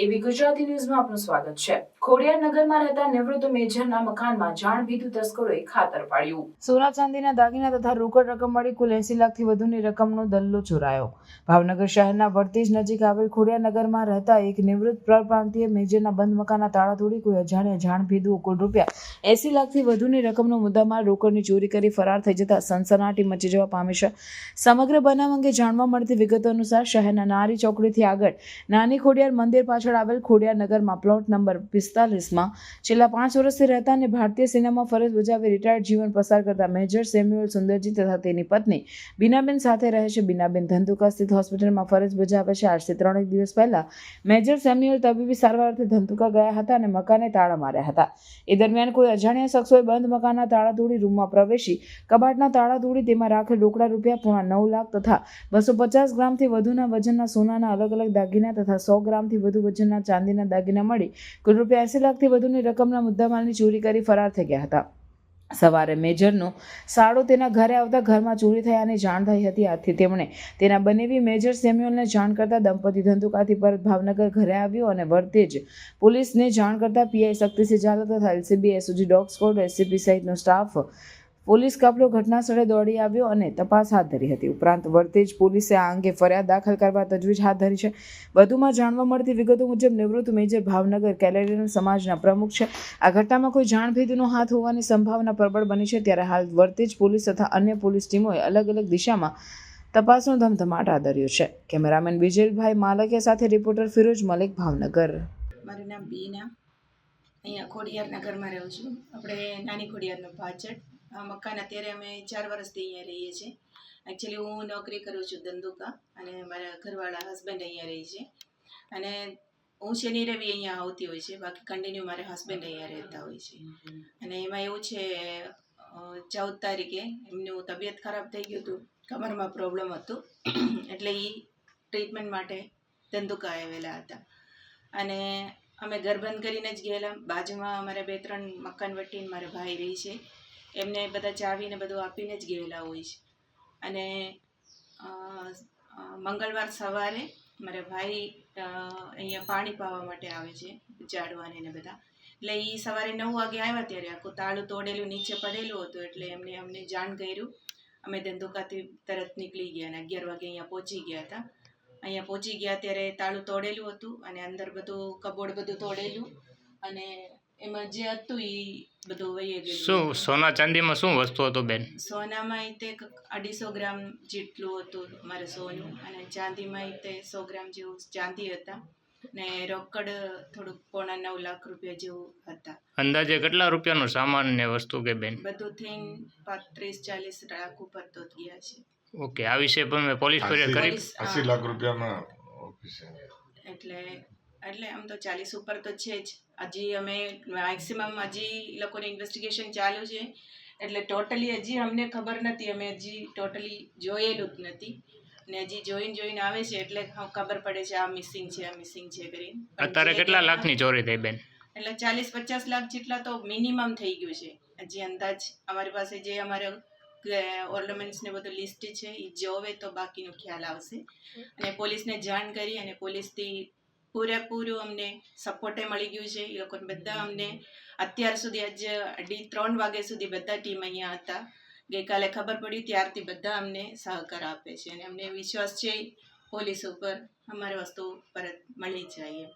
એવી ગુજરાતી ન્યૂઝમાં આપનું સ્વાગત છે। ખોડિયાર નગરમાં રહેતા નિવૃત્ત મેજરના મકાનમાં જાણભીધુ તસ્કરોએ ખાતર પાડ્યું। સોના ચાંદીના દાગીના તથા રોકડ રકમ મળી કુલ 80 લાખથી વધુની રકમનો દલ્લો ચોરાયો। ભાવનગર શહેરના વર્તેજ નજીક આવેલ ખોડિયાર નગરમાં રહેતા એક નિવૃત્ત પરપ્રાંતીય મેજરના બંધ મકાનના તાળા તોડી કોઈ અજાણ્યા જાણભીધુઓ કુલ રૂપિયા 80 લાખથી વધુની રકમનો મુદ્દામાલ રોકડની ચોરી કરી ફરાર થઈ જતા સનસનાટી મચી જવા પામી છે। સમગ્ર બનાવ અંગે જાણવા મળતી વિગતો અનુસાર શહેરના નારી ચોકડીથી આગળ નાની ખોડિયાર મંદિર પાછળ આવેલ ખોડિયાર નગરમાં પ્લોટ નંબર 45માં છેલ્લા 5 વર્ષથી રહેતા અને ભારતીય સેનામાં ફરજ બજાવી રિટાયર્ડ જીવન પસાર કરતા મેજર સેમ્યુઅલ સુંદરજી તથા તેની પત્ની બીનાબેન સાથે રહે છે। બીનાબેન ધંધુકા સ્થિત હોસ્પિટલમાં ફરજ બજાવે છે। આજથી 3 દિવસ પહેલા મેજર સેમ્યુઅલ તબીબી સારવાર અર્થે ધંધુકા ગયા હતા અને મકાને તાળા માર્યા હતા। એ દરમિયાન કોઈ અજાણ્યા શખ્સોએ બંધ મકાનના તાળા તોડી રૂમમાં પ્રવેશી કબાટના તાળા તોડી તેમાં રાખેલ રોકડા રૂપિયા 9.5 લાખ તથા 250 ગ્રામથી વધુના વજનના સોનાના અલગ અલગ દાગીના તથા 100 ગ્રામથી વધુ વજનના ચાંદીના દાગીના મળી કુલ રૂપિયા 80 લાખથી વધુની રકમના મુદ્દામાલની ચોરી કરી ફરાર થઈ ગયા હતા। સવારે મેજરનો સાળો તેના ઘરે આવતા ઘરમાં ચોરી થયાની જાણ થઈ હતી। આથી તેમણે તેના બનેવી મેજર સેમ્યુઅલને જાણ કરતા દંપતી ધંધુકાથી પરત ભાવનગર ઘરે આવ્યો અને વર્તેજ પોલીસને જાણ કરતા પીઆઈ શક્તિસિંહ ઝાલા તથા LCB SOG dog squad SCP સહિતનો સ્ટાફ પોલીસ કાફલો ઘટના સ્થળે દોડી આવ્યો અને તપાસ હાથ ધરી હતી। ઉપરાંત વર્તેજ પોલીસે આ અંગે ફરિયાદ દાખલ કરવા તજવીજ હાથ ધરી છે। વધુમાં જાણવા મળતી વિગતો મુજબ નિવૃત્ત મેજર ભાવનગર કેલેરિયન સમાજના પ્રમુખ છે। આ ઘટનામાં કોઈ જાણભેદનો હાથ હોવાની સંભાવના પ્રબળ બની છે। ત્યારે હાલ વર્તેજ પોલીસ તથા અન્ય પોલીસ ટીમોએ અલગ અલગ દિશામાં તપાસનો ધમધમાટ હાથ ધર્યો છે। કેમેરામેન વિજયભાઈ માલકિયા સાથે રિપોર્ટર ફિરોજ મલિક, ભાવનગર। મારું નામ બીના, અહીંયા ખોડિયાર નગરમાં રહું છું। આપણે નાની ખોડિયારનો પાછળ આ મકાન અત્યારે અમે 4 વર્ષથી અહીંયા રહીએ છીએ। એકચ્યુઅલી હું નોકરી કરું છું ધંધુકા અને મારા ઘરવાળા હસબન્ડ અહીંયા રહે છે અને હું શનિ રવિ અહીંયા આવતી હોય છે, બાકી કન્ટિન્યુ મારા હસબન્ડ અહીંયા રહેતા હોય છે। અને એમાં એવું છે 14 તારીખે એમનું તબિયત ખરાબ થઈ ગયું હતું, કમરમાં પ્રોબ્લેમ હતું એટલે એ ટ્રીટમેન્ટ માટે ધંધુકા આવેલા હતા અને અમે ઘર બંધ કરીને જ ગયેલા। બાજુમાં અમારા 2-3 મકાન વટીને મારા ભાઈ રહે છે, એમને બધા ચાવીને બધું આપીને જ ગયેલા હોય છે। અને મંગળવાર સવારે મારા ભાઈ અહીંયા પાણી પાવા માટે આવે છે, ઝાડવાને ને બધા, એટલે એ સવારે 9 વાગે આવ્યા ત્યારે આખું તાળું તોડેલું નીચે પડેલું હતું, એટલે અમને જાણ કર્યું। અમે ધંધુકાથી તરત નીકળી ગયા અને 11 વાગે અહીંયા પહોંચી ગયા હતા। અહીંયા પહોંચી ગયા ત્યારે તાળું તોડેલું હતું અને અંદર બધું કબોર્ડ બધું તોડેલું અને એમાં જે હતું એ બધું વહી ગયેલું। શું સોના ચાંદીમાં શું વસ્તુ હતું બેન? સોનામાં તે 250 ગ્રામ જેટલું હતું મારે સોનું અને ચાંદીમાં તે 100 ગ્રામ જેવું ચાંદી હતા ને રોકડ થોડુંક 9.5 લાખ રૂપિયા જેવું હતા। અંદાજે કેટલા રૂપિયાનો સામાન ને વસ્તુ કે બેન? બધું થઈને 35-40 લાખ ઉપર તો ગયા છે। ઓકે, આ વિશે પણ મેં પોલીસ ફરિયાદ કરી? 80 લાખ રૂપિયામાં ઓફિસે એટલે આમ તો 40 ઉપર તો છે જ। હજી અમે મેક્સિમમ હજી લોકોને ઇન્વેસ્ટિગેશન ચાલુ છે, એટલે ટોટલી હજી અમને ખબર નથી, અમે હજી ટોટલી જોયેલું જ નથી ને હજી જોઈને આવે છે એટલે ખબર પડે છે આ મિસિંગ છે કરીને। અત્યારે કેટલા લાખની ચોરી થઈ બેન? એટલે 40-50 લાખ જેટલા તો મિનિમમ થઈ ગયું છે। હજી અંદાજ અમારી પાસે જે અમારે ઓર્નામેન્ટ્સ ને બધું લિસ્ટ છે એ જોવે તો બાકીનો ખ્યાલ આવશે। અને પોલીસને જાણ કરી અને પોલીસથી પૂરેપૂરું અમને સપોર્ટે મળી ગયું છે। એ લોકોને બધા અમને અત્યાર સુધી આજે 3 વાગ્યા સુધી બધા ટીમ અહીંયા હતા। ગઈકાલે ખબર પડી ત્યારથી બધા અમને સહકાર આપે છે અને અમને વિશ્વાસ છે પોલીસ ઉપર અમારી વસ્તુ પરત મળી જાય।